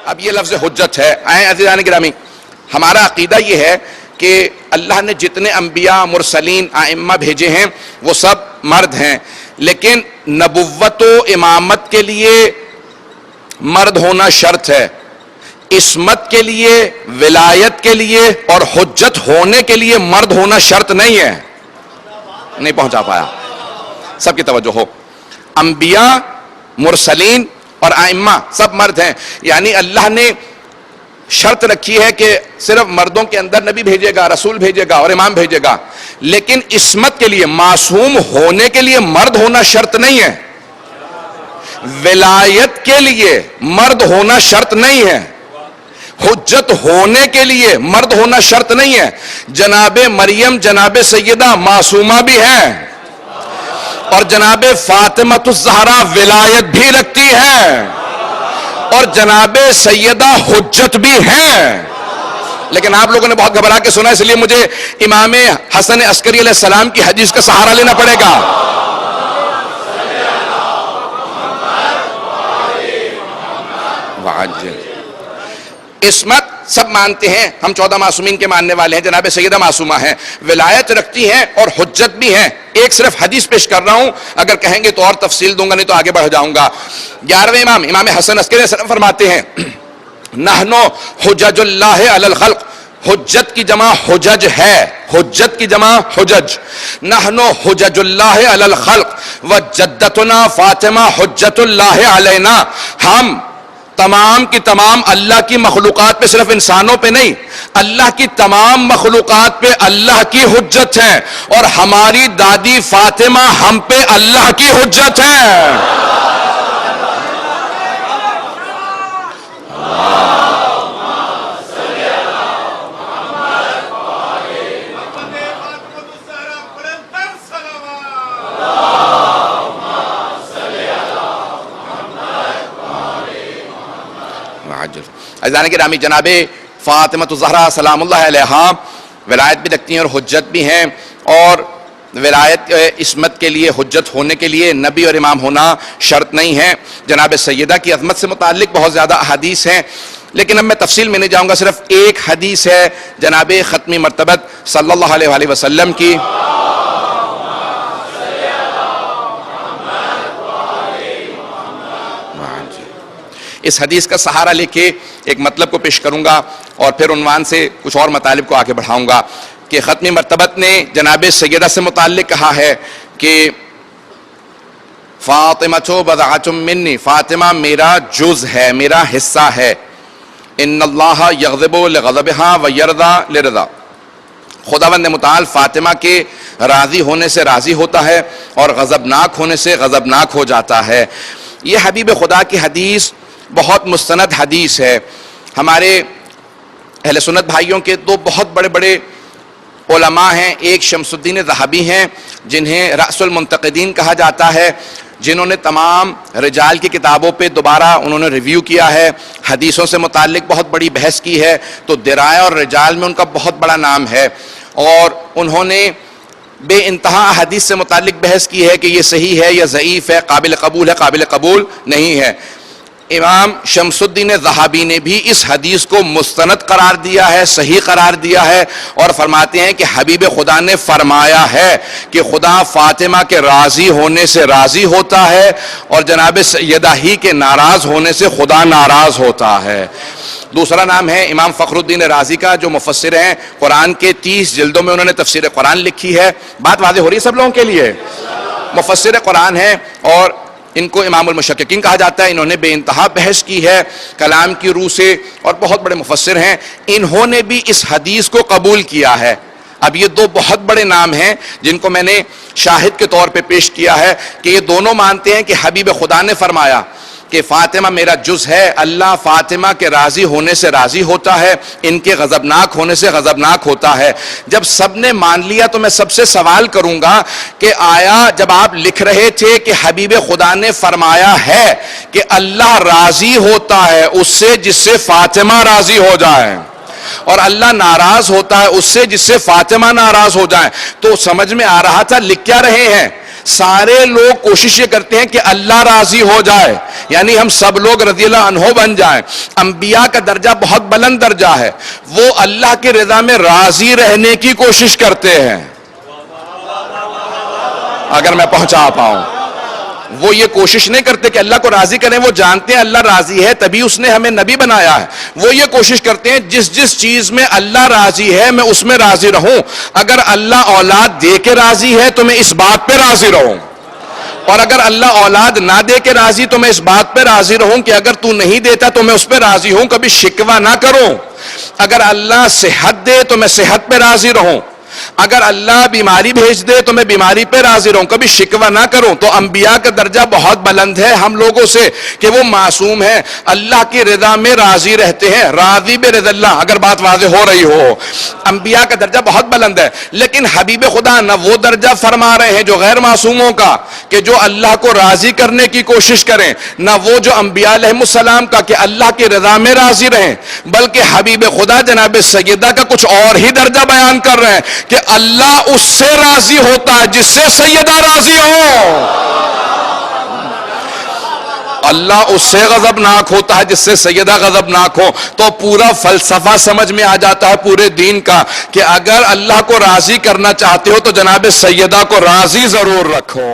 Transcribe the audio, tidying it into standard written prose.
اب یہ لفظ حجت ہے. عزیزان گرامی، ہمارا عقیدہ یہ ہے کہ اللہ نے جتنے انبیاء، مرسلین، ائمہ بھیجے ہیں وہ سب مرد ہیں، لیکن نبوت و امامت کے لیے مرد ہونا شرط ہے، عصمت کے لیے، ولایت کے لیے اور حجت ہونے کے لیے مرد ہونا شرط نہیں ہے. نہیں پہنچا پایا، سب کی توجہ ہو. انبیاء، مرسلین اور ائمہ سب مرد ہیں، یعنی اللہ نے شرط رکھی ہے کہ صرف مردوں کے اندر نبی بھیجے گا، رسول بھیجے گا اور امام بھیجے گا، لیکن عصمت کے لیے، معصوم ہونے کے لیے مرد ہونا شرط نہیں ہے. ولایت کے لیے مرد ہونا شرط نہیں ہے، حجت ہونے کے لیے مرد ہونا شرط نہیں ہے. جناب مریم، جناب سیدہ معصومہ بھی ہیں، اور جناب فاطمہ الزہرا ولایت بھی رکھتی ہے، اور جناب سیدہ حجت بھی ہیں. لیکن آپ لوگوں نے بہت گھبرا کے سنا، اس لیے مجھے امام حسن عسکری علیہ السلام کی حدیث کا سہارا لینا پڑے گا. عصمت سب مانتے ہیں، ہم 14 معصومین کے ماننے والے ہیں، جناب سیدہ معصومہ ہیں، ولایت رکھتی ہیں اور حجت بھی ہیں. ایک صرف حدیث پیش کر رہا ہوں، اگر کہیں گے تو اور تفصیل دوں گا، نہیں تو آگے بڑھ جاؤں گا. 11ویں امام، امام حسن عسکری علیہ السلام فرماتے ہیں نحنو حجج اللہ علی الخلق. حجت کی جمع حجج ہے، حجت کی جمع حجج. نحنو حجج اللہ علی الخلق وجدتنا فاطمہ حجت اللہ علینا. ہم تمام کی تمام اللہ کی مخلوقات پہ، صرف انسانوں پہ نہیں، اللہ کی تمام مخلوقات پہ اللہ کی حجت ہے، اور ہماری دادی فاطمہ ہم پہ اللہ کی حجت ہے. عزیزان گرامی، جناب فاطمہ الزہرا سلام اللہ علیہا ولایت بھی رکھتی ہیں اور حجت بھی ہیں، اور ولایت عصمت کے لیے، حجت ہونے کے لیے نبی اور امام ہونا شرط نہیں ہے. جناب سیدہ کی عظمت سے متعلق بہت زیادہ احادیث ہیں، لیکن اب میں تفصیل میں نہیں جاؤں گا. صرف ایک حدیث ہے جناب ختمی مرتبت صلی اللہ علیہ وآلہ وسلم کی. اس حدیث کا سہارا لے کے ایک مطلب کو پیش کروں گا اور پھر عنوان سے کچھ اور مطالب کو آگے بڑھاؤں گا کہ ختمی مرتبت نے جناب سیدہ سے متعلق کہا ہے کہ فاطمہ بضعۃ منی، فاطمہ میرا جز ہے، میرا حصہ ہے. ان اللہ یغضب لغضبہا ویرضی لرضا. خداوند متعال فاطمہ کے راضی ہونے سے راضی ہوتا ہے اور غضبناک ہونے سے غضبناک ہو جاتا ہے. یہ حبیب خدا کی حدیث بہت مستند حدیث ہے. ہمارے اہل سنت بھائیوں کے دو بہت بڑے بڑے علماء ہیں. ایک شمس الدین ذہبی ہیں جنہیں رأس المنتقدین کہا جاتا ہے، جنہوں نے تمام رجال کی کتابوں پہ دوبارہ انہوں نے ریویو کیا ہے، حدیثوں سے متعلق بہت بڑی بحث کی ہے. تو درایہ اور رجال میں ان کا بہت بڑا نام ہے، اور انہوں نے بے انتہا حدیث سے متعلق بحث کی ہے کہ یہ صحیح ہے یا ضعیف ہے، قابل قبول ہے، قابل قبول نہیں ہے. امام شمس الدین ذہبی نے بھی اس حدیث کو مستند قرار دیا ہے، صحیح قرار دیا ہے، اور فرماتے ہیں کہ حبیب خدا نے فرمایا ہے کہ خدا فاطمہ کے راضی ہونے سے راضی ہوتا ہے اور جناب سیدہ ہی کے ناراض ہونے سے خدا ناراض ہوتا ہے. دوسرا نام ہے امام فخر الدین رازی کا، جو مفسر ہیں. قرآن کے 30 جلدوں میں انہوں نے تفسیر قرآن لکھی ہے. بات واضح ہو رہی ہے سب لوگوں کے لیے؟ مفسر قرآن ہے اور ان کو امام المشککین کہا جاتا ہے. انہوں نے بے انتہا بحث کی ہے کلام کی روح سے اور بہت بڑے مفسر ہیں. انہوں نے بھی اس حدیث کو قبول کیا ہے. اب یہ دو بہت بڑے نام ہیں جن کو میں نے شاہد کے طور پہ پیش کیا ہے کہ یہ دونوں مانتے ہیں کہ حبیب خدا نے فرمایا کہ فاطمہ میرا جز ہے، اللہ فاطمہ کے راضی ہونے سے راضی ہوتا ہے، ان کے غضبناک ہونے سے غضبناک ہوتا ہے. جب سب نے مان لیا تو میں سب سے سوال کروں گا کہ آیا جب آپ لکھ رہے تھے کہ حبیب خدا نے فرمایا ہے کہ اللہ راضی ہوتا ہے اس سے جس سے فاطمہ راضی ہو جائے، اور اللہ ناراض ہوتا ہے اس سے جس سے فاطمہ ناراض ہو جائے، تو سمجھ میں آ رہا تھا لکھ کیا رہے ہیں؟ سارے لوگ کوشش یہ کرتے ہیں کہ اللہ راضی ہو جائے، یعنی ہم سب لوگ رضی اللہ عنہ بن جائیں۔ انبیاء کا درجہ بہت بلند درجہ ہے، وہ اللہ کی رضا میں راضی رہنے کی کوشش کرتے ہیں۔ اگر میں پہنچا پاؤں، وہ یہ کوشش نہیں کرتے کہ اللہ کو راضی کریں، وہ جانتے ہیں اللہ راضی ہے تبھی اس نے ہمیں نبی بنایا ہے۔ وہ یہ کوشش کرتے ہیں جس جس چیز میں اللہ راضی ہے میں اس میں راضی رہوں۔ اگر اللہ اولاد دے کے راضی ہے تو میں اس بات پہ راضی رہوں، اور اگر اللہ اولاد نہ دے کے راضی تو میں اس بات پہ راضی رہوں کہ اگر تو نہیں دیتا تو میں اس پہ راضی ہوں، کبھی شکوہ نہ کروں۔ اگر اللہ صحت دے تو میں صحت پہ راضی رہوں، اگر اللہ بیماری بھیج دے تو میں بیماری پہ راضی رہوں، کبھی شکوہ نہ کروں۔ تو انبیاء کا درجہ بہت بلند ہے ہم لوگوں سے کہ وہ معصوم ہیں، اللہ کی رضا میں راضی رہتے ہیں، راضی برضا اللہ، اگر بات واضح ہو رہی ہو۔ انبیاء کا درجہ بہت بلند ہے، لیکن حبیب خدا نہ وہ درجہ فرما رہے ہیں جو غیر معصوموں کا، کہ جو اللہ کو راضی کرنے کی کوشش کریں، نہ وہ جو انبیاء علیہ السلام کا کہ اللہ کی رضا میں راضی رہیں، بلکہ حبیب خدا جناب سیدہ کا کچھ اور ہی درجہ بیان کر رہے ہیں کہ اللہ اس سے راضی ہوتا ہے جس سے سیدہ راضی ہو، اللہ اس سے غضبناک ہوتا ہے جس سے سیدہ غضبناک ہو۔ تو پورا فلسفہ سمجھ میں آ جاتا ہے پورے دین کا کہ اگر اللہ کو راضی کرنا چاہتے ہو تو جناب سیدہ کو راضی ضرور رکھو۔